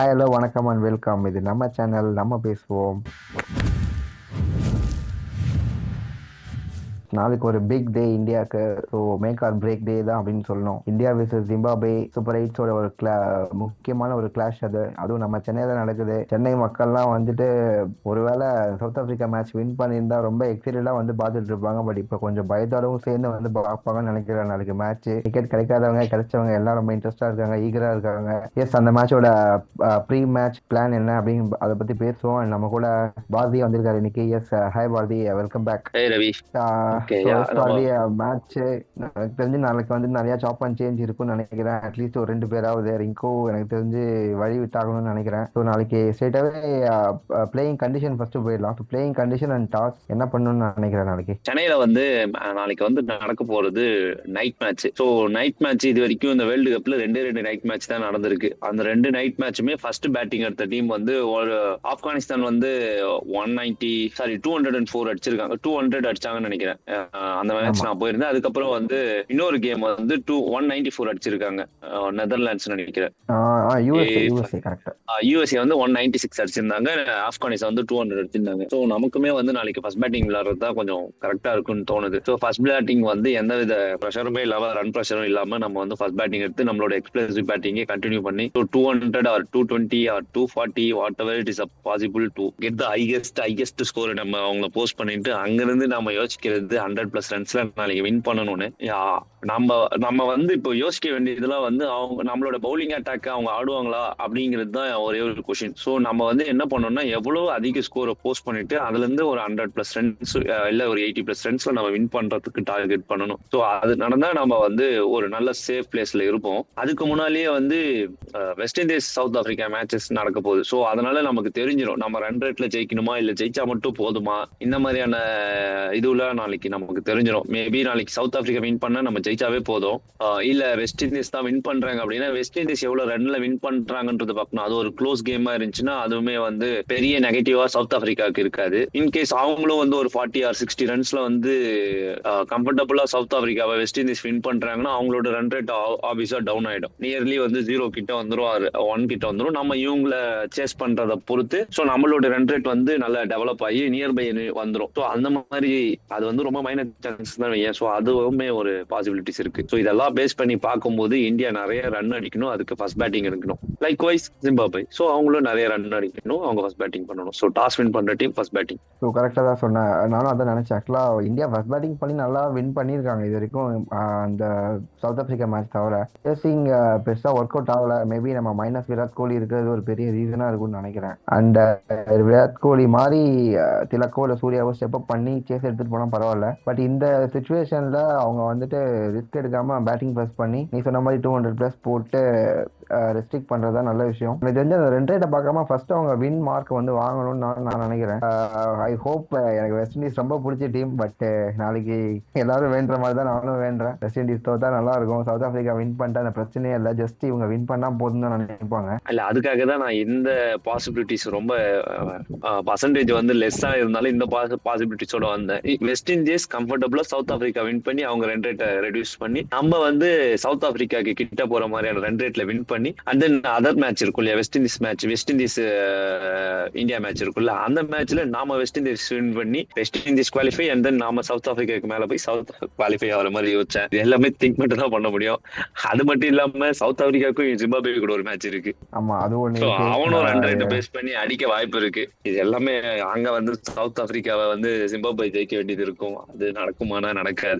Hi hello வணக்கம் and welcome. இது நம்ம சேனல், நம்ம பேசுவோம். நாளைக்கு ஒரு பிக் டே இந்தியாவுக்கு. ஸோ மேக் ஆர் பிரேக் டே தான் அப்படின்னு சொல்லணும். இந்தியா விசஸ் ஜிம்பாப்வே சூப்பர் எயிட்ஸோட ஒரு முக்கியமான ஒரு கிளாஷ் அது. அதுவும் நம்ம சென்னையில நடக்குது. சென்னை மக்கள்லாம் வந்துட்டு ஒருவேளை சவுத் ஆப்பிரிக்கா மேட்ச் வின் பண்ணியிருந்தா ரொம்ப எக்ஸைட்டடா வந்து பார்த்துட்டு இருப்பாங்க. பட் இப்போ கொஞ்சம் பயத்தோடவும் சேர்ந்து வந்து பார்ப்பாங்கன்னு நினைக்கிறேன். நாளைக்கு மேட்ச் டிக்கெட் கிடைக்காதவங்க கிடைச்சவங்க எல்லாம் ரொம்ப இன்ட்ரெஸ்டா இருக்காங்க, ஈகரா இருக்காங்க. எஸ், அந்த மேட்சோட ப்ரீ மேட்ச் பிளான் என்ன அப்படின்னு அதை பத்தி பேசுவோம். And நம்ம கூட பாரதி வந்திருக்காரு இன்னைக்கு. Yes, hi Bharathi, welcome back. Hey Ravi. Okay, so yeah, yes Bharathi, match எனக்கு தெரிஞ்சு நாளைக்கு வந்து நிறைய சாப் அண்ட் சேஞ்ச் இருக்கும்னு நினைக்கிறேன். அட்லீஸ்ட் ஒரு 2 பேராவது. ரிங்கோ எனக்கு தெரிஞ்சு வழி விட்டாகணும்னு நினைக்கிறேன். ஸோ நாளைக்கு ஸ்ட்ரெயிட்டாவே பிளேயிங் கண்டிஷன் ஃபர்ஸ்ட் போயிடலாம். So playing condition and toss என்ன பண்ணணும்னு நினைக்கிறேன் நாளைக்கு. சென்னையில வந்து நாளைக்கு வந்து நடக்க போறது night match. So night match இது வரைக்கும் இந்த வேர்ல்டு கப்ல ரெண்டு நைட் மேட்ச் தான் நடந்திருக்கு. அந்த 2 நைட் மேட்சுமே ஃபர்ஸ்ட் பேட்டிங் எடுத்த டீம் வந்து ஒரு ஆப்கானிஸ்தான் வந்து 204 அடிச்சிருக்காங்க. 200 அடிச்சாங்கன்னு நினைக்கிறேன். அந்த மேட்ச் நான் போயிருந்தேன். அதுக்கப்புறம் வந்து இன்னொரு கேம் வந்து 194 அடிச்சிருக்காங்க, நெதர்லாண்ட்ஸ் நினைக்கிறேன். யூஎஸ்ஏ வந்து 196 அடிச்சிருந்தாங்க. ஆப்கானிஸ்தான் வந்து 200 அடிச்சிருந்தாங்க. ஸோ நமக்குமே வந்து நாளைக்கு ஃபர்ஸ்ட் பேட்டிங் விளையாடுறது தான் கொஞ்சம் கரெக்டா இருக்கும்னு தோணுது. ஸோ ஃபர்ஸ்ட் பேட்டிங் வந்து எந்தவித ப்ரெஷருமே இல்லாம, ரன் ப்ரெஷரும் இல்லாம நம்ம வந்து ஃபர்ஸ்ட் பேட்டிங் எடுத்து நம்மளோட எக்ஸ்பிளசிவ் பேட்டிங்கை கண்டினியூ பண்ணி 200 or 220 or 240 whatever it is possible to get the highest score நம்ம அவங்க போஸ்ட் பண்ணிட்டு அங்கிருந்து நம்ம யோசிக்கிறது 100+ ரன்ஸ்ல நாளைக்கு வின் பண்ணணும்னு. நம்ம வந்து இப்போ யோசிக்க வேண்டியதுலாம் வந்து அவங்க நம்மளோட பவுலிங் அட்டாக் அவங்க ஆடுவாங்களா அப்படிங்கிறது தான் ஒரே ஒரு கொஸ்டின். ஸோ நம்ம வந்து என்ன பண்ணோம்னா எவ்வளவு அதிக ஸ்கோரை போஸ்ட் பண்ணிட்டு அதுல இருந்து ஒரு 100+ ரன்ஸ் இல்ல ஒரு 80+ ரன்ஸ்ல நம்ம வின் பண்றதுக்கு டார்கெட் பண்ணணும். ஸோ அது நடந்தா நம்ம வந்து ஒரு நல்ல சேஃப் பிளேஸ்ல இருப்போம். அதுக்கு முன்னாலேயே வந்து west Indies south Africa matches நடக்க போகுது. ஸோ அதனால நமக்கு தெரிஞ்சிடும் நம்ம ரன் ரேட்ல ஜெயிக்கணுமா இல்ல ஜெயிச்சா மட்டும் போதுமா, இந்த மாதிரியான இதுல நாளைக்கு நமக்கு தெரிஞ்சிடும். மேபி நாளைக்கு சவுத் ஆப்பிரிக்கா வின் பண்ணா நம்ம ஜெயிச்சாவே போதும். இல்ல வெஸ்ட் இண்டீஸ் தான் வின் பண்றாங்க அப்படின்னா வெஸ்ட் இண்டீஸ் எவ்வளவு ரன்ல வின் பண்றாங்கன்றது பார்க்கணும். அது ஒரு க்ளோஸ் கேமா இருந்துச்சுன்னா அதுவுமே வந்து பெரிய நெகட்டிவா சவுத் ஆப்பிரிக்காவுக்கு இருக்காது. இன்கேஸ் அவங்களும் வந்து ஒரு 40 ஆர் 60 ரன்ஸ்ல வந்து கம்ஃபர்டபுளா சவுத் ஆப்பிரிக்காவை வெஸ்ட் இண்டீஸ் வின் பண்றாங்கன்னா அவங்களோட ரன் ரேட் ஆப்வியஸா டவுன் ஆயிடும். நியர்லி வந்து 0 கிட்ட வந்துரும், 1 கிட்ட வந்துரும். நம்ம இவங்கள சேஸ் பண்றதை பொறுத்து ஸோ நம்மளோட ரன் ரேட் வந்து நல்லா டெவலப் ஆகி நியர்பை வந்துரும். ஸோ அந்த மாதிரி அது வந்து ரொம்ப மைனர் சான்சஸ் தான். ஸோ அதுவுமே ஒரு பாசிபிலிட்டிஸ் இருக்கு. ஸோ இதெல்லாம் பேஸ் பண்ணி பார்க்கும்போது இந்தியா நிறைய ரன் அடிக்கணும், அதுக்கு ஃபர்ஸ்ட் பேட்டிங் எடுக்கணும். லைக் வைஸ் ஜிம்பாப்வே, ஸோ அவங்களும் நிறைய ரன் அடிக்கணும், அவங்க ஃபர்ஸ்ட் பேட்டிங் பண்ணணும். ஸோ டாஸ் வின் பண்ற டீம் ஃபர்ஸ்ட் பேட்டிங். ஸோ கரெக்டாக தான் சொன்னேன். நானும் அதான் நினைச்சேன். ஆக்சுவலாக இந்தியா ஃபர்ஸ்ட் பேட்டிங் பண்ணி நல்லா வின் பண்ணியிருக்காங்க இது வரைக்கும். அந்த சவுத் ஆப்பிரிக்கா மேட்ச் தவிர சேசிங் பெருசாக ஒர்க் அவுட் ஆகல. மேபி நம்ம மைனஸ் விராட் கோலி இருக்கிறது ஒரு பெரிய ரீசனா இருக்கும்னு நினைக்கிறேன். அண்ட் விராட் கோலி மாதிரி திலக்கோ இல்லை சூர்யாவோ ஸ்டெப் அப் பண்ணி சேஸ் எடுத்துட்டு போனால் பரவாயில்ல. பட் இந்த சுச்சுவேஷன்ல அவங்க வந்துட்டு ரிஸ்க் எடுக்காம பேட்டிங் ஃபர்ஸ்ட் பண்ணி நீ சொன்ன மாதிரி 200+ போட்டு ரெஸ்ட்ரிக்ட் பண்றதா நல்ல விஷயம். எனக்கு தெரிஞ்ச அந்த ரன் ரேட்டை பார்க்காம ஃபர்ஸ்ட் அவங்க வின் மார்க் வந்து வாங்கணும்னு நான் நினைக்கிறேன். I hope. எனக்கு வெஸ்ட் இண்டீஸ் ரொம்ப பிடிச்ச டீம். பட் நாளைக்கு எல்லாரும் வேண்டுற மாதிரி தான் நானும் வேண்டுறேன். வெஸ்ட் இண்டீஸ் தோத்தா நல்லா இருக்கும். சவுத் ஆப்பிரிக்கா வின் பண்ணிட்டா அந்த பிரச்சனையே இல்லை. ஜஸ்ட் இவங்க வின் பண்ணா போதும் தான் நினைப்பாங்க. இல்ல அதுக்காக தான் நான் இந்த பாசிபிலிட்டிஸ் ரொம்ப பர்சன்டேஜ் வந்து லெஸ்ஸா இருந்தாலும் இந்த பாசிபிலிட்டிஸோட வந்தேன். வெஸ்ட் இண்டீஸ் கம்ஃபர்டபுளா சவுத் ஆப்பிரிக்கா வின் பண்ணி அவங்க ரன் ரேட்டை ரெடியூஸ் பண்ணி நம்ம வந்து சவுத் ஆப்பிரிக்காக்கு கிட்ட போற மாதிரியான ரன் ரேட்ல வின் பண்ணி அண்ட் தென் அதர் மேட்ச் இருக்கும் இல்லையா, west Indies match, west Indies India match இருக்குல்ல, அந்த மேட்ச்ல நாம வெஸ்ட் இண்டீஸ் வின் பண்ணி west Indies qualify and then நாம சவுத் ஆப்பிரிக்காக்கு மேல போய் சவுத் குவாலிஃபை ஆகிற மாதிரி யோசிச்சேன். இது எல்லாமே திங்க் மட்டும் தான் பண்ண முடியும். அது மட்டும் இல்லாம சவுத் ஆப்பிரிக்காவுக்கும் ஜிம்பாப்வே கூட ஒரு மேட்ச் இருக்கு. ஆமா, அது ஒண்ணு. அவனும் ரன் ரேட் பேஸ் பண்ணி அடிக்க வாய்ப்பு இருக்கு. இது எல்லாமே அங்க வந்து சவுத் ஆப்பிரிக்காவை வந்து ஜிம்பாப்வே ஜெயிக்க வேண்டியது இருக்கும். அது நடக்குமானா நடக்காது.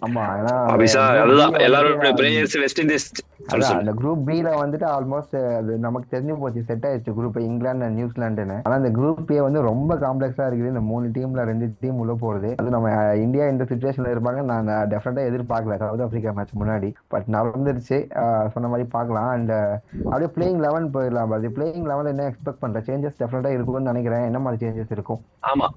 அதுதான் எல்லாரோட பிரேயர்ஸ் வெஸ்ட் இண்டீஸ். அந்த குரூப் பில வந்துட்டு ஆல்மோஸ்ட் அது நமக்கு தெரிஞ்சு போச்சு, செட் ஆயிடுச்சு குரூப் இங்கிலாந்து அண்ட் நியூசிலாண்டுன்னு. ஆனா இந்த குரூப் ஏ வந்து ரொம்ப காம்ப்ளெக்ஸா இருக்குது. இந்த 3 டீம்ல 2 டீம் உள்ள போறது, அது நம்ம இந்தியா இந்த சிச்சுவேஷன்ல இருப்பாங்க நான் டெஃபினட்டா எதிர்பார்க்கல சவுத் ஆப்பிரிக்கா மேட்ச் முன்னாடி. பட் நடந்துருச்சு, சொன்ன மாதிரி பார்க்கலாம். அண்ட் அப்படியே பிளேயிங் 11 போயிடலாம். அது பிளேயிங் 11 என்ன எக்ஸ்பெக்ட் பண்ற சேஞ்சஸ் டெஃபினட்டா இருக்கும்னு நினைக்கிறேன். என்ன மாதிரி சேஞ்சஸ் இருக்கும்? ஆமா,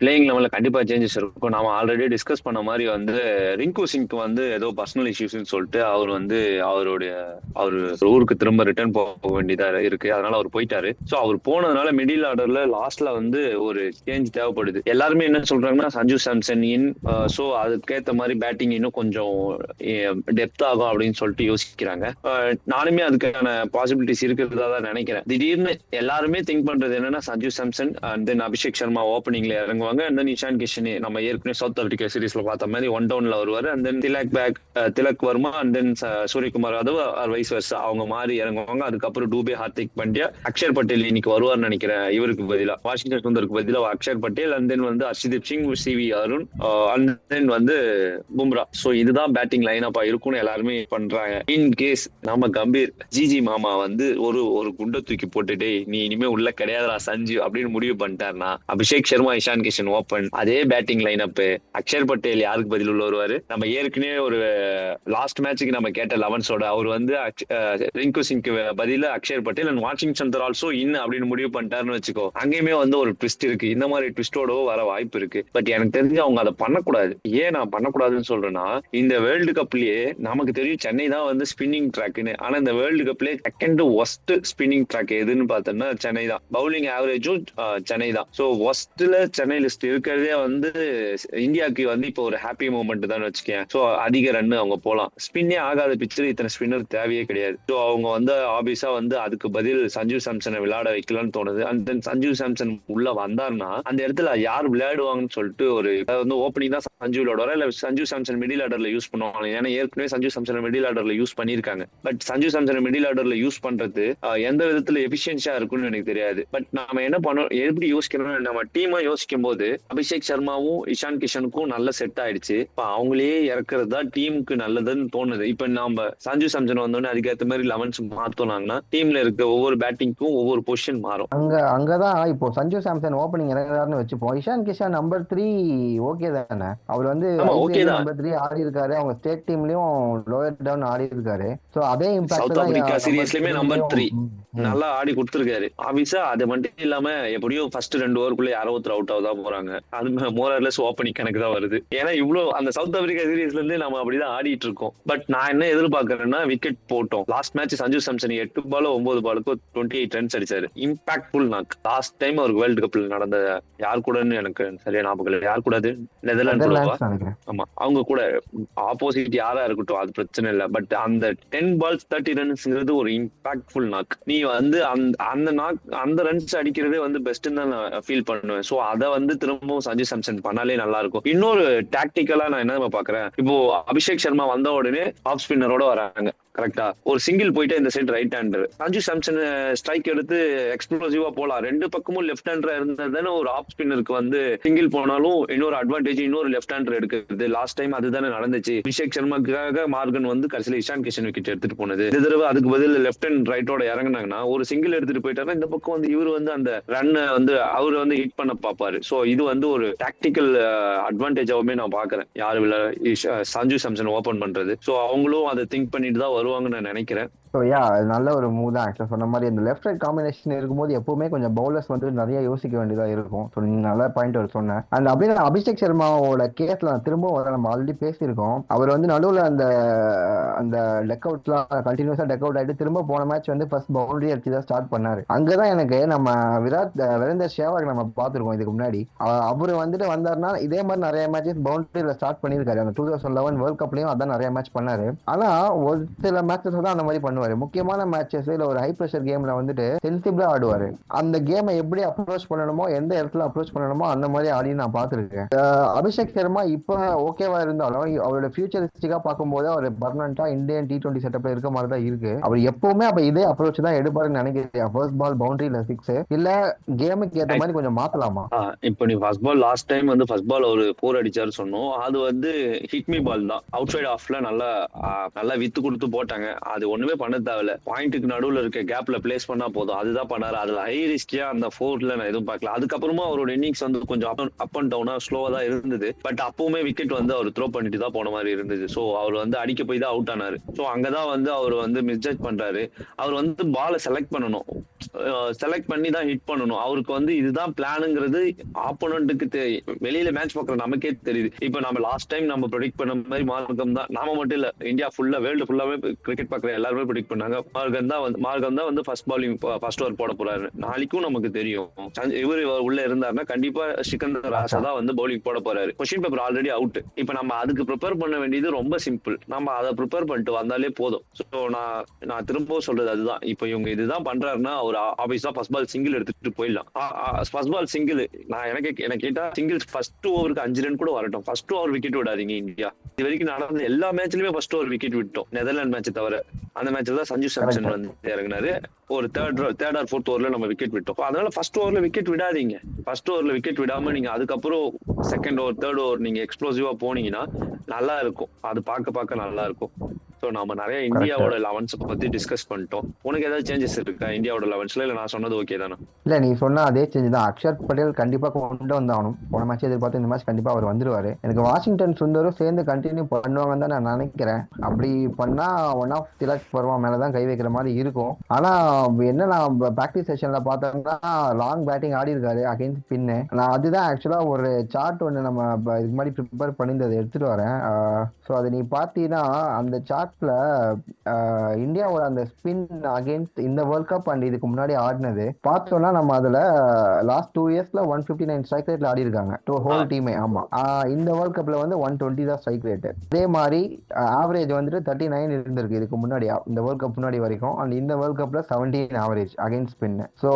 பிளேயிங் லெவல்ல கண்டிப்பா சேஞ்சஸ் இருக்கும். நாம ஆல்ரெடி டிஸ்கஸ் பண்ண மாதிரி வந்து ரிங்கு சிங்க்கு வந்து ஏதோ பர்சனல் இஷ்யூஸ்ன்னு சொல்லிட்டு அவர் ஊருக்கு திரும்ப திரும்ப ரிட்டர்ன் போக வேண்டியதா இருக்கு. அதனால அவர் போயிட்டாரு. சோ அவர் போனதுனால மிடில் ஆர்டர்ல லாஸ்ட்ல வந்து ஒரு சேஞ்ச் தேவைப்படுது. எல்லாருமே என்ன சொல்றாங்கன்னா சஞ்சு சாம்சன் இன், சோ அதுக்கேற்ற மாதிரி பேட்டிங் இன்னும் கொஞ்சம் டெப்த் ஆகும் அப்படின்னு சொல்லிட்டு யோசிக்கிறாங்க. நானுமே அதுக்கான பாசிபிலிட்டிஸ் இருக்கிறதா தான் நினைக்கிறேன். திடீர்னு எல்லாருமே திங்க் பண்றது என்னன்னா சஞ்சு சாம்சன் அண்ட் தென் அபிஷேக் சர்மா ஓப்பனிங்ல இறங்குவாங்க. அண்ட் தென் இஷான் கிஷன் நம்ம ஏற்கனவே சவுத் ஆப்பிரிக்கா சீரீஸ்ல பார்த்த மாதிரி ஒன் டவுன்ல வருவாரு. And then Tilak Varma and then Suryakumar Yadav vice versa அவங்க மாதிரி இறங்குவாங்க. அதுக்கப்புறம் டூபே, ஹார்திக் பாண்டியா, அக்ஷர் பட்டேல் இன்னைக்கு வருவார்னு நினைக்கிறேன். இவருக்கு பதிலா வாஷிங்டன் சுந்தருக்கு பதிலா அக்ஷர் பட்டேல் அண்ட் தென் வந்து Harshdeep Singh, CV Arun and then வந்து பும்ரா. சோ இதுதான் பேட்டிங் லைன் அப்பா இருக்கும்னு எல்லாருமே பண்றாங்க. இன் கேஸ் நம்ம கம்பீர் ஜிஜி மாமா வந்து ஒரு குண்டை தூக்கி போட்டுட்டு நீ இனிமே உள்ள கிடையாதுடா சஞ்சு அப்படின்னு முடிவு பண்ணிட்டாருன்னா அபிஷேக் சர்மா, இஷான் கிஷன் ஓப்பன், அதே batting line up. Axar Patel யாருக்கு பதில் உள்ள வருவாரு? நம்ம ஏற்கனவே ஒரு லாஸ்ட் மேட்சுக்கு நம்ம கேட்ட லெவன்ஸோட அவர் வந்து ரிங்கு சிங்க்கு பதில Axar Patel and Washington Sundar also in அப்படின்னு முடிவு பண்ணிட்டாருன்னு வச்சுக்கோ. அங்கேயுமே வந்து ஒரு ட்விஸ்ட் இருக்கு. இந்த மாதிரி ட்விஸ்டோட வர வாய்ப்பு இருக்கு. பட் எனக்கு தெரிஞ்சு அவங்க அதை பண்ணக்கூடாது. ஏன் நான் பண்ணக்கூடாதுன்னு சொல்றேன்னா, இந்த வேர்ல்டு கப்லயே நமக்கு தெரியும் சென்னை தான் வந்து ஸ்பின்னிங் ட்ராக்னு. ஆனா இந்த வேர்ல்டு கப்லயே செகண்ட் ஒஸ்ட் ஸ்பின்னிங் ட்ராக் எதுன்னு பார்த்தோம்னா சென்னை தான். பவுலிங் ஆவரேஜும் சென்னை தான். ஸோ ஒஸ்ட்ல சென்னை லிஸ்ட் இருக்கிறதே வந்து இந்தியாவுக்கு வந்து இப்போ ஒரு ஹாப்பி மூமெண்ட் தான் வச்சுக்கேன். ஸோ அதிக ரன் அவங்க போலாம். ஸ்பின்னே ஆகாத பிச்சர் இத்தனை ஸ்பின்னர் தேவையே கிடையாது. ஸோ அவங்க வந்து ஆபியஸா வந்து அதுக்கு பதில் சஞ்சு சாம்சனை விளையாட வைக்கலாம்னு தோணுது. அண்ட் தென் சஞ்சு சாம்சன் உள்ள வந்தாருன்னா அந்த இடத்துல யார் விளையாடுவாங்கன்னு சொல்லிட்டு ஒரு வந்து ஓப்பனிங் தான் சஞ்சு விளையாடுவாரா இல்ல சஞ்சு சாம்சன் மிடில் ஆர்டர்ல யூஸ் பண்ணுவாங்க. ஏன்னா ஏற்கனவே சஞ்சு சாம்சன் மிடில் ஆர்டர்ல யூஸ் பண்ணிருக்காங்க. பட் சஞ்சு சாம்சன் மிடில் ஆர்டர்ல யூஸ் பண்றது எந்த விதத்துல எஃபிஷியன்சியா இருக்கும்னு எனக்கு தெரியாது. பட் நாம என்ன பண்ணோம், எப்படி யோசிக்கிறோம், நம்ம டீமா யோசிக்கும் போது அபிஷேக் சர்மாவும் இஷான் கிஷனுக்கும் நல்ல செட் ஆயிடுச்சு. இப்ப அவங்களே இறக்குறது தான் டீமுக்கு நல்லதுன்னு தோணுது. இப்ப நம்ம சஞ்சு சாம்சன் வந்தோடனே அதுக்கேற்ற மாதிரி லெவன்ஸ் மாத்தோம்னா டீம்ல இருக்க ஒவ்வொரு பேட்டிங்க்கும் ஒவ்வொரு பொசிஷன் மாறும். அங்கதான் இப்போ சஞ்சு சாம்சன் ஓப்பனிங் இறங்குறாருன்னு வச்சுப்போம். இஷான் கிஷன் நம்பர் 3 ஓகே தானே? அவர் வந்து நம்பர் 3 ஆடி இருக்காரு. அவங்க ஸ்டேட் டீம்லயும் லோயர் டவுன் ஆடி இருக்காரு. சோ அதே இம்பாக்ட் சவுத் ஆப்பிரிக்கா சீரீஸ்லயுமே நம்பர் 3 நல்லா ஆடி கொடுத்திருக்காரு. ஆபிஸா அது மட்டும் இல்லாம எப்படியும் ஃபர்ஸ்ட் 2 ஓவருக்குள்ள யாரோ ஒருத்தர் அவுட் ஆகுதா போறாங்க. அது மோரர்லெஸ் ஓப்பனிங் கணக்கு தான் வருது. ஏன்னா இவ்வளவு அந்த சவுத் ஆப்பிரிக்கா சீரீஸ்ல இருந்து நம்ம அப்படிதான் ஆடிட்டு இருக்கோம். பட் நான் என்ன எதிர்பார்க்கறேன்னா விக்கெட் போட்டோம். லாஸ்ட் மேட்ச் சஞ்சு சாம்சன் 8 பால் 9 பாலுக்கு 28 ரன்ஸ் அடிச்சாரு. Impactful knock. லாஸ்ட் டைம் அவருக்கு வேர்ல்டு கப்ல நடந்த யார் கூடன்னு எனக்கு சரியா ஞாபகம் இல்லை. யார் கூடாது? நெதர்லாந்து. ஆமா, அவங்க கூட ஆப்போசிட் யாரா இருக்கட்டும் அது பிரச்சனை இல்லை. பட் அந்த 10 balls 30 ரன்ஸ்ங்கிறது ஒரு இம்பாக்ட்ஃபுல் நாக். நீ வந்து அந்த ரன்ஸ் அடிக்கிறதே வந்து பெஸ்ட்னு தான் நான் ஃபீல் பண்ணுவேன். சோ அதை வந்து திரும்பவும் சஞ்சு சாம்சன் பண்ணாலே நல்லா இருக்கும். இன்னொரு டாக்டிக்கலா நான் என்ன பாக்குறேன், இப்போ அபிஷேக் சர்மா வந்த உடனே ஆஃப் ஸ்பின்னரோட வராங்க. கரெக்டா? ஒரு சிங்கிள் போயிட்டு இந்த side right hander Sanju Samson strike எடுத்து எக்ஸ்ப்ளோசிவா போலாம். ரெண்டு பக்கமும் லெஃப்ட் ஹேண்டரா இருந்ததுன்னு ஒரு ஆஃப் ஸ்பின்னருக்கு வந்து சிங்கிள் போனாலும் இன்னொரு அட்வான்டேஜ் இன்னொரு லெஃப்ட் ஹேண்டர் எடுக்கிறது. லாஸ்ட் டைம் அதுதானே நடந்துச்சு. அபிஷேக் சர்மாக்காக மார்கன் வந்து கடைசியில் இஷான் கிஷன் விக்கெட் எடுத்துட்டு போனது. இந்த தடவை அதுக்கு பதில் லெஃப்ட் அண்ட் ரைட்டோட இறங்கினாங்கன்னா ஒரு சிங்கிள் எடுத்துட்டு போயிட்டாருன்னா இந்த பக்கம் வந்து இவர் வந்து அந்த ரன் வந்து அவரு வந்து ஹிட் பண்ண பாப்பாரு. சோ இது வந்து ஒரு டாக்டிக்கல் அட்வான்டேஜாவுமே நான் பாக்குறேன் யாரு சஞ்சு சாம்சன் ஓபன் பண்றது. சோ அவங்களும் அதை திங்க் பண்ணிட்டு தான் வருவாங்கன்னு நான் நினைக்கிறேன். ஸோ யா நல்ல ஒரு மூவ் தான். ஆக்சுவலாக சொன்ன மாதிரி அந்த லெஃப்ட் ரைட் காம்பினேஷன் இருக்கும்போது எப்பவுமே கொஞ்சம் பவுலர்ஸ் வந்து நிறைய யோசிக்க வேண்டியதாக இருக்கும். ஸோ நீங்கள் நல்ல பாயிண்ட் ஒரு சொன்னேன். அண்ட் அப்படியே அபிஷேக் சர்மாவோட கேஸில் திரும்பவும் வர நம்ம ஆல்ரெடி பேசியிருக்கோம். அவர் வந்து நடுவில் அந்த டெக் அவுட்லாம் கண்டினியூஸாக டெக் அவுட் ஆகிட்டு திரும்ப போன மேட்ச் வந்து ஃபர்ஸ்ட் பவுண்டரி அடிச்சு தான் ஸ்டார்ட் பண்ணாரு. அங்கே தான் எனக்கு நம்ம வீரேந்தர் சேவாக் நம்ம பார்த்துருக்கோம் இதுக்கு முன்னாடி. அவர் வந்துட்டு வந்தாருன்னா இதே மாதிரி நிறைய மேட்சஸ் பவுண்டரியில் ஸ்டார்ட் பண்ணியிருக்காரு. அந்த 2011 வேர்ல்ட் கப்லையும் அதான் நிறைய மேட்ச் பண்ணாரு. ஆனால் ஒரு சில மேட்சஸ் தான் அந்த மாதிரி பண்ணுவார். முக்கியமான மேட்சஸ் இல்ல ஒரு ஹை பிரஷர் கேம்ல வந்துட்டு சென்சிபிளா ஆடுவாரு. அந்த கேமை எப்படி அப்ரோச் பண்ணணுமோ எந்த இடத்துல அப்ரோச் பண்ணணுமோ அந்த மாதிரி ஆடி நான் பார்த்திருக்கேன். அபிஷேக் சர்மா இப்ப ஓகேவா இருந்தாலும் அவரோட ஃபியூச்சரிஸ்டிக்கா பார்க்கும்போது அவர் பர்மனண்டா இந்தியன் T20 செட்டப்ல இருக்க மாதிரி தான் இருக்கு. அவர் எப்பவுமே அப்ப இதே அப்ரோச் தான் எடுப்பாருன்னு நினைக்கிறேன். ஃபர்ஸ்ட் பால் பவுண்டரியில 6 இல்ல கேமுக்கு ஏற்ற மாதிரி கொஞ்சம் மாத்தலாமா? இப்போ நீ ஃபர்ஸ்ட் பால் லாஸ்ட் டைம் வந்து ஃபர்ஸ்ட் பால் ஒரு 4 அடிச்சாரு சொன்னோம். அது வந்து ஹிட் மீ பால் தான். அவுட் சைட் ஆஃப்ல நல்லா வித்து கொடுத்து போட்டாங்க. அது ஒண்ணுமே பண்ண தேவையில்ல. பாயிண்ட்டுக்கு நடுவுல இருக்க கேப்ல பிளேஸ் பண்ணா போதும். அதுதான் பண்ணாரு. அதுல ஹை ரிஸ்கியா அந்த 4ல நான் எதுவும் பார்க்கல. அதுக்கப்புறமா அவரோட இன்னிங்ஸ் வந்து கொஞ்சம் அப் அண்ட் டவுனா ஸ்லோவா தான் இருந்தது. பட் அப்பவுமே விக்கெட் வந்து அவர் த்ரோ பண்ணிட்டு தான் போன மாதிரி இருந்தது. சோ அவர் வந்து அடிக்க போய் தான் அவுட் ஆனாரு. சோ அங்கதான் வந்து அவர் வந்து மிஸ்ஜட்ஜ் பண்றாரு. அவர் வந்து பாலை செலக்ட் பண்ணணும். செலக்ட் பண்ணி தான் ஹிட் பண்ணணும். அவருக்கு வந்து இதுதான் பிளானுங்கிறது ஆப்போனண்ட்டுக்கு வெளியில மேட்ச் பார்க்குற நமக்கே தெரியுது. இப்போ நம்ம லாஸ்ட் டைம் நம்ம ப்ரெடிக்ட் பண்ண மாதிரி மார்க்கம் தான், நாம மட்டும் இல்ல, இந்தியா ஃபுல்லா வேர்ல்டு ஃபுல்லாவே கிரிக்கெட் பார்க்குற எல்லாருமே ப்ரெடிக்ட் பண்ணாங்க மார்க்கம் தான் வந்து ஃபர்ஸ்ட் பாலிங் ஃபர்ஸ்ட் ஓவர் போட போறாரு. நாளைக்கும் நமக்கு தெரியும் இவர் உள்ள இருந்தாருன்னா கண்டிப்பா சிக்கந்தர் ராசா தான் வந்து பவுலிங் போட போறாரு. Question paper already out. இப்போ நம்ம அதுக்கு ப்ரிப்பேர் பண்ண வேண்டியது ரொம்ப சிம்பிள். நம்ம அதை ப்ரிப்பேர் பண்ணிட்டு வந்தாலே போதும். ஸோ நான் திரும்பவும் சொல்றது அதுதான். இப்போ இவங்க இதுதான் பண்றாருன்னா அவர் ஆபீஸா ஃபர்ஸ்ட் பால் சிங்கிள் எடுத்துட்டு போயிடலாம். ஃபர்ஸ்ட் பால் சிங்கிள் நான் எனக்கு கேட்டா சிங்கிள்ஸ் ஃபர்ஸ்ட் ஓவருக்கு 5 ரன் கூட வரட்டும், ஃபர்ஸ்ட் ஓவர் விக்கெட் விடாதீங்க இந்தியா. இது வரைக்கும் நடந்த எல்லா மேட்ச்லயுமே ஃபர்ஸ்ட் ஓவர் விக்கெட் விட்டோம். நெதர்லாந்து மேட்ச் தவிர. அந்த மேட்ச்ல தான் சஞ்சு சாம்சன் வந்து இறங்கினாரு. ஒரு தேர்ட் ஆர் ஃபோர்த் ஓவர்ல நம்ம விக்கெட் விட்டோம். அதனால ஃபர்ஸ்ட் ஓவர்ல விக்கெட் விடாதீங்க. ஃபர்ஸ்ட் ஓவர்ல விக்கெட் விடாம நீங்க அதுக்கப்புறம் செகண்ட் ஓவர் தேர்ட் ஓவர் நீங்க எக்ஸ்ப்ளோசிவா போனீங்கன்னா நல்லா இருக்கும். அது பார்க்க நல்லா இருக்கும். ஸோ நம்ம நிறைய இந்தியாவோட 11s பத்தி டிஸ்கஸ் பண்ணிட்டோம். உனக்கு ஏதாவது சேஞ்சஸ் இருக்கா இந்தியாவோட 11ஸ்ல? இல்ல நான் சொன்னது ஓகே தானே? இல்ல நீ சொன்னா அதே சேஞ்ச் தான். அக்ஷர் பட்டேல் கண்டிப்பா கொண்டு வந்தாகணும். போன மேட்ச் எதிர்பார்த்து இந்த மேட்ச் கண்டிப்பா அவர் வந்துருவாரு. எனக்கு வாஷிங்டன் சுந்தரும் சேர்ந்து கண்டினியூ பண்ணுவாங்கன்னு தான் நான் நினைக்கிறேன். அப்படி பண்ணா ஒன் ஆஃப் திலக் வர்மா மேலதான் கை வைக்கிற மாதிரி இருக்கும். ஆனா என்ன, நான் பிராக்டிஸ் செஷன்ல பார்த்தோம்னா லாங் பேட்டிங் ஆடி இருக்காரு அகைன்ஸ்ட் ஸ்பின்னு. நான் அதுதான் ஆக்சுவலா ஒரு சார்ட் ஒன்று நம்ம இதுக்கு மாதிரி ப்ரிப்பேர் பண்ணியிருந்ததை எடுத்துட்டு வரேன். ஸோ அதை நீ பார்த்தீங்கன்னா அந்த சார்ட்ல இந்தியாவோட அந்த ஸ்பின் அகைன்ஸ்ட் இந்த வேர்ல்ட் கப் அண்ட் இதுக்கு முன்னாடி ஆடினது பார்த்தோம்னா நம்ம அதுல லாஸ்ட் 2 இயர்ஸ்ல 159 ஸ்ட்ரைக் ரேட்ல ஆடி இருக்காங்க ஹோல் டீமே. ஆமா, இந்த வேர்ல்ட் கப்ல வந்து 120 தான் ஸ்ட்ரைக் ரேட். அதே மாதிரி ஆவரேஜ் வந்துட்டு 39 இருந்திருக்கு இதுக்கு முன்னாடி, இந்த வேர்ல்ட் கப் முன்னாடி வரைக்கும். அண்ட் இந்த வேர்ல்ட் கப்ல 17 average against spin. So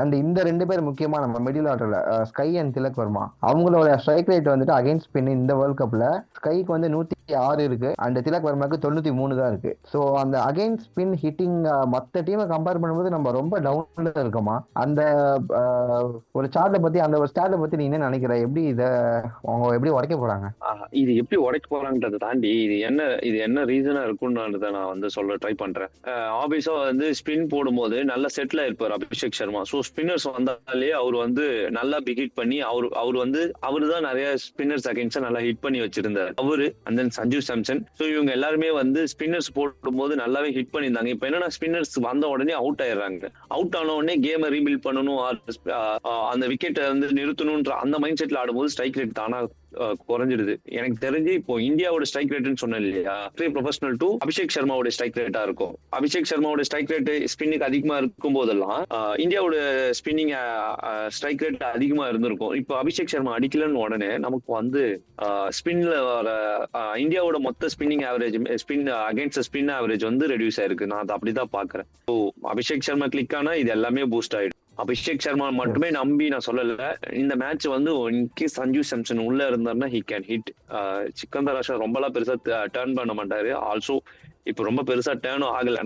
and இந்த 2 பேர் முக்கியமா நம்ம மிடில் ஆர்டர்ல ஸ்கை அண்ட் திலக் வர்மா, அவங்களோட ஸ்ட்ரைக் ரேட் வந்துட்டு அகைன்ஸ்ட் ஸ்பின் இந்த வேர்ல்ட் கப்ல ஸ்கைக்கு வந்து 106 இருக்கு அண்ட் திலக் வர்மாக்கு 93 தான் இருக்கு. ஸோ அந்த அகைன்ஸ்ட் ஸ்பின் ஹிட்டிங் மற்ற டீமை கம்பேர் பண்ணும்போது நம்ம ரொம்ப டவுன்ல இருக்கோமா? அந்த ஒரு சார்ட்டை பத்தி, அந்த ஒரு ஸ்டார்ட்டை பத்தி நீ என்ன நினைக்கிற? எப்படி இதை அவங்க எப்படி உடைக்க போறாங்க? இது எப்படி உடைக்க போறாங்கன்றதை தாண்டி இது என்ன ரீசனா இருக்கும்னு நான் வந்து சொல்ல ட்ரை பண்றேன். ஆபீஸா வந்து ஸ்பின் போடும்போது நல்ல செட்டில் இருப்பார் அபிஷேக் சர்மா. ஸோ ஸ்பின்னர்ஸ் வந்தாலே அவர் வந்து நல்லா பிக் ஹிட் பண்ணி அவரு தான் நிறைய ஸ்பின்னர்ஸ் அகைன்ஸ்டா நல்லா ஹிட் பண்ணி வச்சிருந்தார் அவரு. And then Sanju Samson. So இவங்க எல்லாருமே வந்து ஸ்பின்னர்ஸ் போடும்போது நல்லாவே ஹிட் பண்ணியிருந்தாங்க. இப்போ என்னன்னா ஸ்பின்னர்ஸ் வந்த உடனே அவுட் ஆயிடுறாங்க. அவுட் ஆன உடனே கேமை ரீபில்ட் பண்ணணும், அந்த விக்கெட்டை வந்து நிறுத்தணும்ன்ற அந்த மைண்ட் செட்ல ஆடும்போது ஸ்ட்ரைக் ரேட் தானா குறைஞ்சிடுது. எனக்கு தெரிஞ்சு இப்போ இந்தியாவோட ஸ்ட்ரைக் ரேட்னு சொன்னேன் இல்லையா, ப்ரொஃபஷனல் டு அபிஷேக் சர்மாவோட ஸ்ட்ரைக் ரேட்டா இருக்கும். அபிஷேக் சர்மாவோட ஸ்ட்ரைக் ரேட் ஸ்பின்னுக்கு அதிகமா இருக்கும் போதெல்லாம் இந்தியாவோட ஸ்பின்னிங் ஸ்ட்ரைக் ரேட் அதிகமா இருந்திருக்கும். இப்போ அபிஷேக் சர்மா அடிக்கலன்னு உடனே நமக்கு வந்து ஸ்பின்ல வர இந்தியாவோட மொத்த spinning average against spin average வந்து ரெடியூஸ் ஆயிருக்கு. நான் அதை அப்படிதான் பாக்குறேன். ஸோ அபிஷேக் சர்மா கிளிக் ஆனா இது எல்லாமே பூஸ்ட் ஆயிடும். அபிஷேக் சர்மா மட்டுமே நம்பி நான் சொல்லல. இந்த மேட்ச் வந்து இன்கேஸ் சஞ்சு சாம்சன் உள்ள இருந்தாருன்னா he can hit. Sikandar Rasha ரொம்பலாம் பெருசா டர்ன் பண்ண மாட்டாரு. ஆல்சோ இப்போ ரொம்ப பெருசா டேர்னும் ஆகல.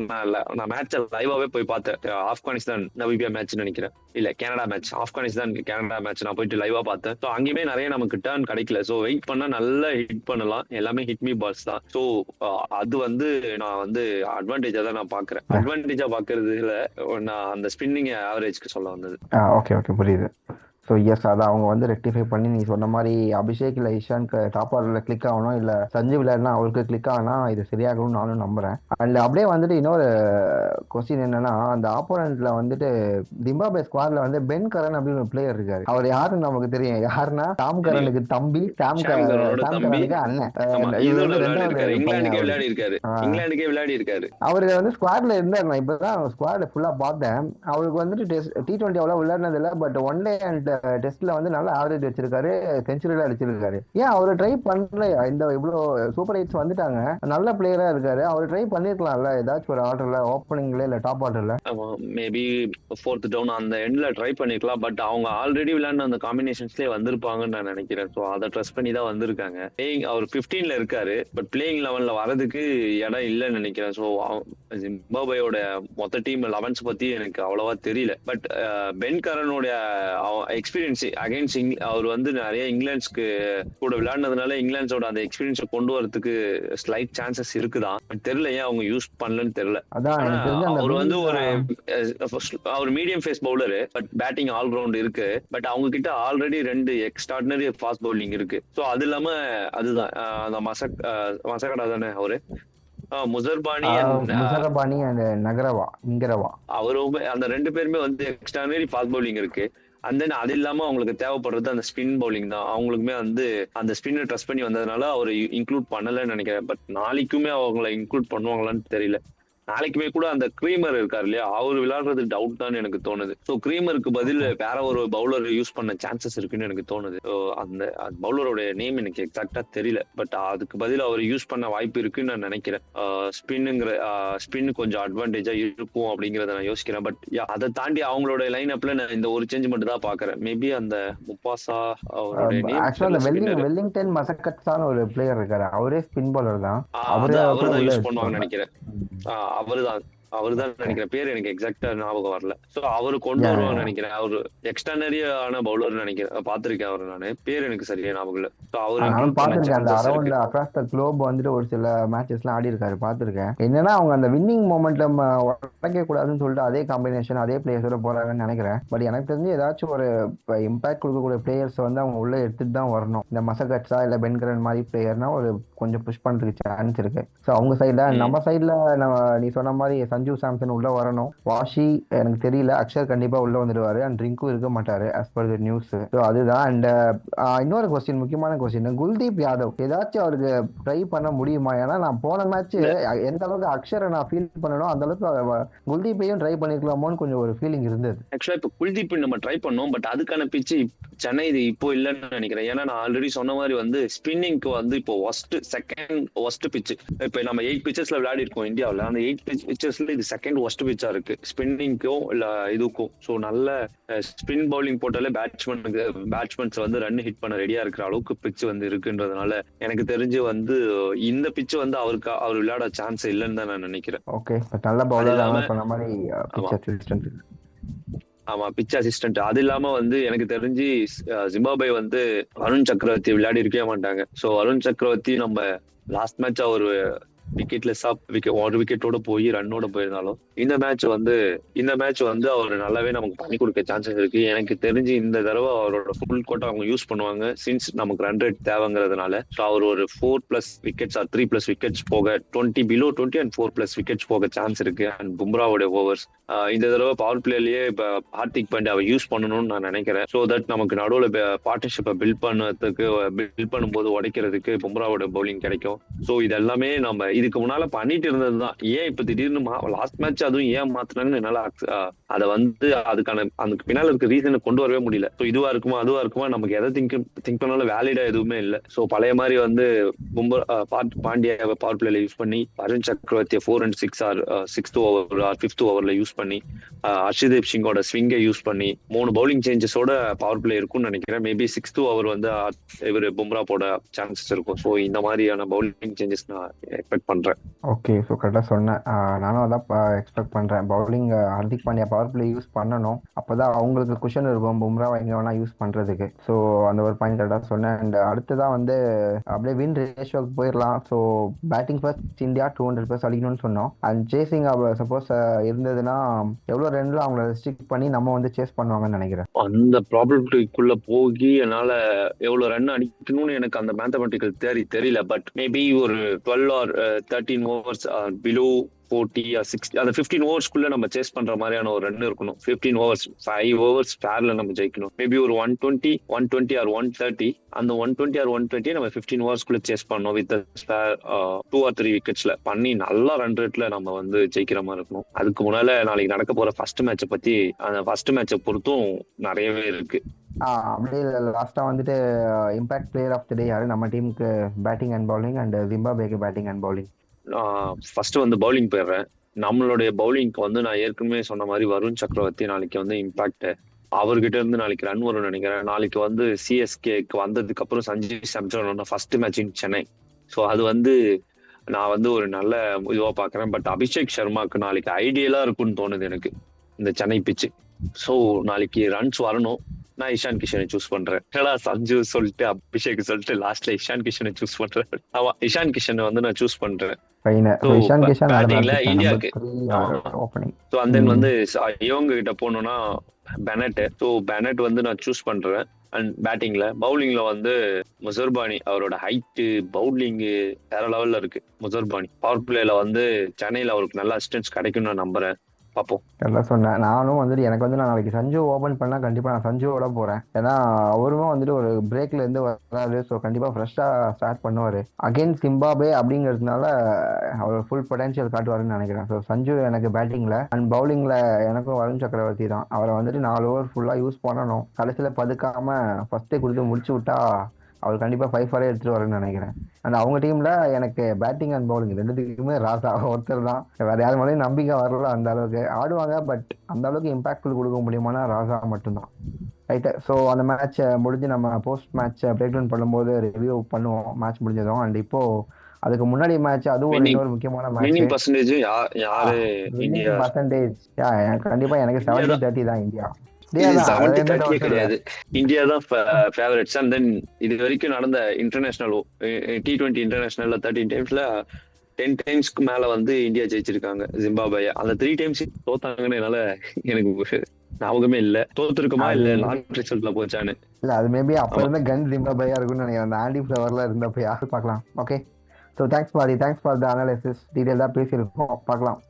நான் மேட்சை லைவாவே போய் பார்த்தேன். ஆப்கானிஸ்தான் நமீபியா மேட்ச் நினைக்கிறேன், இல்ல Canada match, Afghanistan Canada match நான் போயிட்டு லைவா பார்த்தேன். ஸோ அங்கேயுமே நிறைய நமக்கு டேர்ன் கிடைக்கல. ஸோ வெயிட் பண்ணா நல்லா ஹிட் பண்ணலாம். எல்லாமே ஹிட் மீ பால்ஸ் தான். ஸோ அது வந்து நான் வந்து அட்வான்டேஜா தான் நான் பாக்குறேன். அட்வான்டேஜா பாக்குறதுல நான் அந்த ஸ்பின்னிங் ஆவரேஜ்க்கு சொல்ல வந்தது. ஓகே புரியுது. ஸோ எஸ், அதை அவங்க வந்து ரெக்டிஃபை பண்ணி நீ சொன்ன மாதிரி அபிஷேக் இல்லை இஷான்க்கு டாப் ஆர்டரில் கிளிக் ஆகணும், இல்லை சஞ்சு விளையாடுனா அவருக்கு கிளிக் ஆகனா இது சரியாகணும்னு நானும் நம்புறேன். அண்ட் அப்படியே வந்துட்டு இன்னொரு கொஸ்டின் என்னன்னா, அந்த ஆப்போனண்ட்ல வந்துட்டு ஜிம்பாப்வே ஸ்குவாட்ல வந்து பென் கரன் அப்படின்னு ஒரு பிளேயர் இருக்காரு. அவர் யாருன்னு நமக்கு தெரியும். யாருன்னா டாம் கரனுக்கு தம்பி, டாம் கரனுக்கு அண்ணன். அவரு வந்து ஸ்குவாட்ல இருந்தாரு. நான் இப்பதான் ஸ்குவாட் ஃபுல்லா பார்த்தேன். அவருக்கு வந்துட்டு T20 அவ்வளவு விளையாடினது இல்லை. பட் ஒன் டே அண்ட் டெஸ்ட்ல வந்து நல்ல ஆவரேஜ் வச்சிருக்காரு, செஞ்சுரியில அடிச்சிருக்காரு. ஏன் அவரு ட்ரை பண்ணல? இந்த இவ்வளவு சூப்பர் ஹிட்ஸ் வந்துட்டாங்க, நல்ல பிளேயரா இருக்காரு. அவர் ட்ரை பண்ணிருக்கலாம்ல ஏதாச்சும் ஒரு ஆர்டர்ல, ஓப்பனிங்ல இல்ல டாப் ஆர்டர்ல. மேபி ஃபோர்த் டவுன் அந்த எண்ட்ல ட்ரை பண்ணிருக்கலாம். பட் அவங்க ஆல்ரெடி விளையாடின அந்த காம்பினேஷன்ஸ்லயே வந்திருப்பாங்கன்னு நான் நினைக்கிறேன். ஸோ அதை ட்ரெஸ் பண்ணி தான் வந்திருக்காங்க. அவர் 15ல இருக்காரு, பட் பிளேயிங் லெவன்ல வரதுக்கு இடம் இல்லைன்னு நினைக்கிறேன். ஸோ ஜிம்பாப்வேயோட மொத்த டீம் 11s பத்தி எனக்கு அவ்வளவா தெரியல. பட் பென் கரனோட எக்ஸ்பீரியன்ஸ் அகைன்ஸ்ட் அவர் வந்து நிறைய இங்கிலாந்துக்கு கூட விளையாடுனதுனால இங்கிலாந்தோட அந்த எக்ஸ்பீரியன்ஸை கொண்டு வரதுக்கு ஸ்லைட் சான்சஸ் இருக்குதான். தெரியல ஏன் அவங்க யூஸ் பண்ணலன்னு தெரியல. அவர் வந்து அவர் medium pace bowler, but batting all round இருக்கு. பட் அவங்க கிட்ட ஆல்ரெடி 2 எக்ஸ்ட்ராடினரி ஃபாஸ்ட் பவுலிங் இருக்கு. ஸோ அது இல்லாம அதுதான் அந்த மசகடா தானே அவரு Muzarabani and Muzarabani and Ngarava அவருமே அந்த 2 பேருமே வந்து எக்ஸ்ட்ரானரி ஃபாஸ்ட் பவுலிங் இருக்கு. அண்ட் தென் அது இல்லாம அவங்களுக்கு தேவைப்படுறது அந்த ஸ்பின் பவுலிங் தான். அவங்களுக்குமே வந்து அந்த ஸ்பின்னை ட்ரஸ்ட் பண்ணி வந்ததுனால அவர் இன்க்ளூட் பண்ணலன்னு நினைக்கிறேன். பட் நாளைக்குமே அவங்கள இன்க்ளூட் பண்ணுவாங்களான்னு தெரியல. நாளைக்குமே கூட அந்த கிரீமர் இருக்காரு இல்லையா, அவர் விளையாடுறது டவுட் தான் எனக்கு தோணுது. ஸோ கிரீமருக்கு பதில் வேற ஒரு பவுலர் யூஸ் பண்ண சான்சஸ் இருக்குன்னு எனக்கு தோணுது. ஸோ அந்த பவுலரோட நேம் எனக்கு எக்ஸாக்டா தெரியல. பட் அதுக்கு பதில் அவர் யூஸ் பண்ண வாய்ப்பு இருக்குன்னு நான் நினைக்கிறேன். ஸ்பின் கொஞ்சம் அட்வான்டேஜா இருக்கும் அப்படிங்கறத நான் யோசிக்கிறேன். பட் அதை தாண்டி அவங்களோட லைன் அப்ல நான் இந்த ஒரு சேஞ்ச் மட்டும் தான் பாக்குறேன். மேபி அந்த முப்பாசா வெல்லிங்டன் மசக்கட்ஸான ஒரு பிளேயர் இருக்காரு, அவரே ஸ்பின் பவுலர் தான். அவர்தான் யூஸ் பண்ணுவாங்கன்னு நினைக்கிறேன். அவருதான் நினைக்கிறேன். பேர் எனக்கு எக்ஸாக்டா ஞாபகம் வரல. சோ அவரு கொண்டு வருவாங்கன்னு நினைக்கிறேன். அவரு எக்ஸ்ட்ரானரியான பவுலர் நினைக்கிறேன். பாத்திருக்கேன் அவரு. நானு பேர் எனக்கு சரியா ஞாபகம் இல்ல. குளோப் வந்துட்டு ஒரு சில மேட்சஸ் எல்லாம் ஆடி இருக்காரு, பாத்திருக்கேன். என்னன்னா அவங்க அந்த வின்னிங் மொமெண்டம் உடைக்க கூடாதுன்னு சொல்லிட்டு அதே காம்பினேஷன் அதே பிளேயர்ஸோட போறாங்கன்னு நினைக்கிறேன். பட் எனக்கு தெரிஞ்சு ஏதாச்சும் ஒரு இம்பாக்ட் கொடுக்கக்கூடிய பிளேயர்ஸ் வந்து அவங்க உள்ள எடுத்துட்டு தான் வரணும். இந்த மசகட்ஸா இல்ல பென்கரன் மாதிரி பிளேயர்னா ஒரு கொஞ்சம் புஷ் பண்றதுக்கு சான்ஸ் இருக்கு. ஸோ அவங்க சைட்ல நம்ம சைட்ல நீ சொன்ன மாதிரி சஞ்சு சாம்சன் உள்ள வரணும். வாஷி எனக்கு தெரியல, அக்ஷர் கண்டிப்பா உள்ள வந்துடுவாரு. அண்ட் ரிங்கு இருக்க மாட்டாரு as per the news. So அதுதான். அண்ட் இன்னொரு கொஸ்டின், முக்கியமான கொஸ்டின், குல்தீப் யாதவ் ஏதாச்சும் அவருக்கு ட்ரை பண்ண முடியுமா? ஏன்னா நான் போன மேட்ச் எந்த அளவுக்கு அக்ஷரை நான் ஃபீல் பண்ணணும் அந்த அளவுக்கு குல்தீப்பையும் ட்ரை பண்ணிருக்கலாமோன்னு கொஞ்சம் ஒரு ஃபீலிங் இருந்தது. ஆக்சுவலா இப்போ குல்தீப் நம்ம ட்ரை பண்ணோம். பட் அதுக்கான பிச்சு சென்னை இது இப்போ இல்லைன்னு நினைக்கிறேன். ஏன்னா நான் ஆல்ரெடி சொன்ன மாதிரி வந்து ஸ்பின்னிங்க்கு வந்து இப்போ செகண்ட் ஒஸ்ட் பிச். இப்போ நம்ம 8 பிச்சஸ்ல விளையாடி இருக்கோம் இந்தியாவில். அந்த 8 பிச்சஸ்ல இது செகண்ட் ஒஸ்ட் பிச்சா இருக்கு ஸ்பின்னிங்க்கும் இல்ல இதுக்கும். ஸோ நல்ல ஸ்பின் பவுலிங் போட்டாலே பேட்ஸ்மேன்ஸ் வந்து ரன் ஹிட் பண்ண ரெடியா இருக்கிற அளவுக்கு பிச் வந்து இருக்குன்றதுனால எனக்கு தெரிஞ்சு வந்து இந்த பிச் வந்து அவர் விளையாட சான்ஸ் இல்லைன்னு தான் நான் நினைக்கிறேன். ஓகே, நல்ல பவுலர் சொன்ன மாதிரி ஆமா, பிச் அசிஸ்டன்ட். அது இல்லாம வந்து எனக்கு தெரிஞ்சு ஜிம்பாப்வே வந்து வருண் சக்கரவர்த்தி விளையாடி இருக்கவே மாட்டாங்க. சோ வருண் சக்கரவர்த்தி நம்ம லாஸ்ட் மேட்ச் அவர் ஒரு விக்கெட்டோட போய் ரன்னோட போயிருந்தாலும் இந்த மேட்ச் வந்து அவர் நல்லாவே நமக்கு பண்ணி கொடுக்க சான்சஸ் இருக்கு. எனக்கு தெரிஞ்சு இந்த தடவை அவரோட ஃபுல் கோட்டை அவங்க யூஸ் பண்ணுவாங்க. சின்ஸ் நமக்கு ரன் ரேட் தேவைங்கிறதுனால. ஸோ அவர் ஒரு 4+ விக்கெட்ஸ் 3+ விக்கெட்ஸ் போக 20 பிலோ 20 அண்ட் 4+ விக்கெட்ஸ் போக சான்ஸ் இருக்கு. அண்ட் பும்ராவோட ஓவர்ஸ் இந்த தடவை பவர் பிளேலயே இப்ப ஹார்திக் பாண்டியா அவர் யூஸ் பண்ணணும்னு நான் நினைக்கிறேன். ஸோ தட் நமக்கு நடுவில் பார்ட்னர்ஷிப்பை பில்ட் பண்ணும்போது உடைக்கிறதுக்கு பும்ராவோட பவுலிங் கிடைக்கும். ஸோ இதெல்லாமே நம்ம இதுக்கு முன்னால பண்ணிட்டு இருந்ததுதான். ஏன் இப்ப திடீர்னு லாஸ்ட் மேட்ச் அதுவும் ஏன் மாத்தினாங்கன்னு என்னால அதை வந்து அதுக்கு பின்னால இருக்க ரீசனை கொண்டு வரவே முடியல. ஸோ இதுவா இருக்குமா நமக்கு எதை திங்க் பண்ணாலும் வேலிடா எதுவுமே இல்லை. ஸோ பழைய மாதிரி வந்து பாண்டியாவை பவர் பிளேல யூஸ் பண்ணி வருண் சக்கரவர்த்தியை 4 and 6 R 6th over R 5th ஓவர்ல யூஸ் பண்ணி ஹர்ஷதீப் சிங்கோட ஸ்விங்கை யூஸ் பண்ணி 3 பவுலிங் சேஞ்சஸோட பவர் பிளே இருக்கும்னு நினைக்கிறேன். மேபி 6th ஓவர் வந்து இவர் பும்ரா போட சான்சஸ் இருக்கும். ஸோ இந்த மாதிரியான பவுலிங் சேஞ்சஸ் நான் எக்ஸ்பெக்ட் பண்றேன். ஓகே, ஸோ கரெக்டாக சொன்னேன். நானும் அதான் எக்ஸ்பெக்ட் பண்றேன். Bowling Hardik Pandya power play use பண்ணணும். அப்போதான் அவங்களுக்கு குஷன் இருக்கும் பும்ராவை எங்க வேணா யூஸ் பண்றதுக்கு. ஸோ அந்த ஒரு பாயிண்ட் கரெக்டாக சொன்னேன். அண்ட் அடுத்ததான் வந்து அப்படியே வின் ரேஷியோக்கு போயிடலாம். ஸோ பேட்டிங் ஃபர்ஸ்ட் இந்தியா 200+ அடிக்கணும்னு சொன்னோம். அண்ட் சேசிங் சப்போஸ் இருந்ததுன்னா எவ்வளவு ரன்ல அவங்களை ரெஸ்ட்ரிக்ட் பண்ணி நம்ம வந்து சேஸ் பண்ணுவாங்கன்னு நினைக்கிறேன். அந்த ப்ராப்ளத்துக்குள்ள போகி என்னால எவ்வளவு ரன் அடிக்கணும்னு எனக்கு அந்த மேத்தமெட்டிக்கல் தெரியல. பட் மேபி ஒரு 12 or 13 overs below 40 or 60 அந்த 15 ஓவர்ஸ்க்குள்ள நம்ம சேஸ் பண்ற மாதிரியான ஒரு ரன் இருக்கணும். 15 overs 5 overs ஃபேர்ல நம்ம ஜெயிக்கணும். மேபி ஒரு 120 or 130 அந்த 120 or 120 நம்ம 15 ஓவர்ஸ்க்குள்ள சேஸ் பண்ணோம். வித் 2 or 3 விக்கெட்ஸ்ல பண்ணி நல்லா ரன் ரேட்ல நம்ம வந்து ஜெயிக்கிற மாதிரி இருக்கணும். அதுக்கு முன்னால நாளைக்கு நடக்க போற ஃபர்ஸ்ட் மேட்சை பத்தி அந்த ஃபர்ஸ்ட் மேட்சை பொறுத்தும் நிறையவே இருக்கு. அப்படியே லாஸ்டா வந்துட்டு impact player of the day யாரு நம்ம டீமுக்கு? பேட்டிங் அண்ட் பவுலிங் அண்ட் ஜிம்பாப்வேக்கு பேட்டிங் அண்ட் பவுலிங். ஃபர்ஸ்ட் வந்து பவுலிங் போயிடுறேன். நம்மளுடைய பவுலிங்க்கு வந்து நான் ஏற்கனவே சொன்ன மாதிரி வருண் சக்கரவர்த்தி நாளைக்கு வந்து இம்பாக்ட் அவர்கிட்ட இருந்து நாளைக்கு ரன் வரும்னு நினைக்கிறேன். நாளைக்கு வந்து சிஎஸ்கேக்கு வந்ததுக்கு அப்புறம் Sanju Samson first match in Chennai. So அது வந்து நான் வந்து ஒரு நல்ல இதுவா பாக்குறேன். பட் அபிஷேக் சர்மாக்கு நாளைக்கு ஐடியலா இருக்கும்னு தோணுது எனக்கு இந்த சென்னை பிச்சு. ஸோ நாளைக்கு ரன்ஸ் வரணும். நான் இஷான் கிஷனை சூஸ் பண்றேன். சஞ்சு சொல்லிட்டு அபிஷேக் சொல்லிட்டு லாஸ்ட்ல இஷான் கிஷனை சூஸ் பண்றேன். ஆமா, இஷான் கிஷனை வந்து நான் சூஸ் பண்றேன். இந்தியாவுக்கு இவங்க கிட்ட போனோம்னா பெனட். ஸோ பெனட் வந்து நான் சூஸ் பண்றேன். அண்ட் பேட்டிங்ல, பவுலிங்ல வந்து முசர்பானி. அவரோட ஹைட்டு, பவுலிங்கு வேற லெவல்ல இருக்கு முசர்பானி. பவர் பிளேல வந்து சென்னையில அவருக்கு நல்ல அசிஸ்டன்ஸ் கிடைக்கும்னு நான் நம்புறேன். பார்ப்போம். நல்லா சொன்னேன். நானும் வந்துட்டு எனக்கு வந்து நான் நாளைக்கு சஞ்சு ஓபன் பண்ணா கண்டிப்பா நான் சஞ்சுவோட போறேன். ஏன்னா அவருமே வந்துட்டு ஒரு பிரேக்ல இருந்து வராரு. ஸோ கண்டிப்பா ஃப்ரெஷ்ஷா ஸ்டார்ட் பண்ணுவாரு. அகைன் சிம்பாபே அப்படிங்கிறதுனால அவர் ஃபுல் பொட்டன்ஷியல் காட்டுவாருன்னு நினைக்கிறேன். ஸோ சஞ்சு எனக்கு பேட்டிங்ல அண்ட் பவுலிங்ல எனக்கும் வருண் சக்கரவர்த்தி தான். அவரை வந்துட்டு 4 ஓவர் ஃபுல்லா யூஸ் பண்ணணும். கடைசியில பதுக்காம ஃபர்ஸ்டே கொடுத்து முடிச்சு விட்டா அவர் கண்டிப்பா 5 எடுத்துட்டு வரேன்னு நினைக்கிறேன். அண்ட் அவங்க டீம்ல எனக்கு பேட்டிங் அண்ட் பவுலிங் ரெண்டுத்துக்குமே ராசா ஒருத்தர் தான். வேற யார் மேலேயும் நம்பிக்கை வரல. அந்த அளவுக்கு ஆடுவாங்க, பட் அந்த அளவுக்கு இம்பாக்ட்ஃபுல் கொடுக்க முடியுமானா ராசா மட்டும்தான். ரைட்டு. ஸோ அந்த மேட்ச் முடிஞ்சு நம்ம போஸ்ட் மேட்ச் பிரேக் டவுன் பண்ணும்போது ரிவ்யூ பண்ணுவோம் மேட்ச் முடிஞ்சதும். அண்ட் இப்போ அதுக்கு முன்னாடி மேட்ச், அதுவும் ஒரு இன்னொரு முக்கியமான மேட்ச். வின்னிங் பர்சன்டேஜ் யாரு? இந்தியா பர்சன்டேஜ் கண்டிப்பா எனக்கு 70-30 தான் இந்தியா. 70-30 கிடையாது, இந்தியா தான் ஃபேவரட்ஸ். அண்ட் தென் இது வரைக்கும் நடந்த இன்டர்நேஷனல் T20 இன்டர்நேஷனல்ல 13 டைம்ஸ்ல 10 டைம்ஸ்க்கு மேல வந்து இந்தியா ஜெயிச்சிருக்காங்க ஜிம்பாப்வே. அந்த 3 டைம்ஸ் தோத்தாங்கன்னு என்னால எனக்கு ஞாபகமே இல்ல. தோத்துருக்குமா இல்ல லாஸ்ட் ரிசல்ட்ல போச்சான்னு. இல்ல அது மேபி அப்ப இருந்த கன் ஜிம்பாப்வேயா இருக்கும்னு நினைக்கிறேன். அந்த ஆண்டி ஃபிளவர்ல இருந்தப்ப யாரு பார்க்கலாம். Okay, so thanks for the analysis. டீடைலா பேசியிருக்கோம், பார்க்கலாம்.